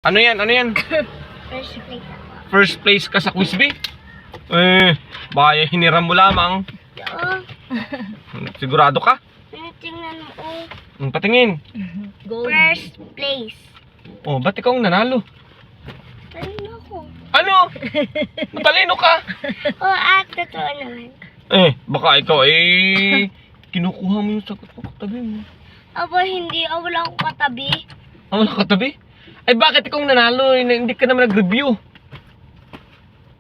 Ano yan? Ano yan? First place ako. First place ka sa quiz bee? Baka hiniram mo lamang. Oo. Sigurado ka? Tingnan mo. Patingin. Gold. First place. Oh, ba't ikaw ang nanalo? Talino ako. Ano? Matalino ka? Oo, totoo naman. Baka ikaw kinukuha mo yung sagot mo katabi mo. Aba, hindi. Wala akong katabi. Wala katabi? Ay, bakit ikaw ang nanalo? Hindi ka naman nag-review.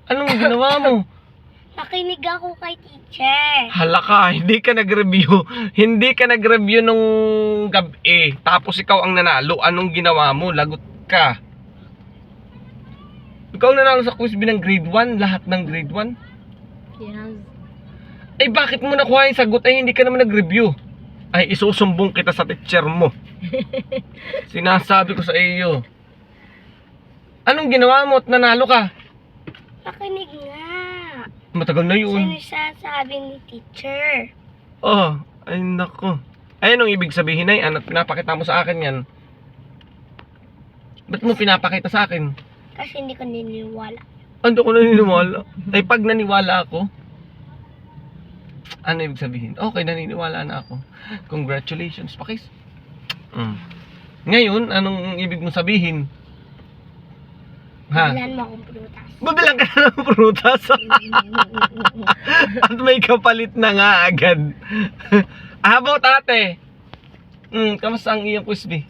Anong ginawa mo? Nakinig ako kay teacher. Hala ka, hindi ka nag-review. Hindi ka nag-review nung gabi. Tapos ikaw ang nanalo. Anong ginawa mo? Lagot ka. Ikaw ang nanalo sa quiz bee ng grade 1. Lahat ng grade 1. Yes. Ay, bakit mo nakuha yung sagot? Ay, hindi ka naman nag-review. Ay, isusumbong kita sa teacher mo. Sinasabi ko sa iyo. Anong ginawa mo at nanalo ka? Nakinig nga. Matagal na yun. Sinasabi ni teacher. Oh, ay nako. Ay, anong ibig sabihin ay? Ano pinapakita mo sa akin yan? Ba't mo pinapakita sa akin? Kasi hindi ko naniniwala. Ano ko naniniwala? Ay, pag naniwala ako, ano ibig sabihin? Okay, naniniwala na ako. Congratulations, Pakis. Ngayon, anong ibig mo sabihin? Ha? Bilan mo akong prutas. Babilang ka na ng prutas. At may kapalit na nga agad. About ate. Kamusta ang iyong quiz bee?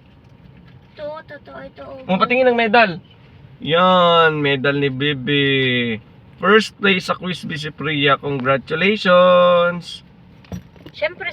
Ito, totoo ito. Patingin ng medal. Yan, medal ni Bibi. First place sa quiz bee si Priya. Congratulations. Siyempre,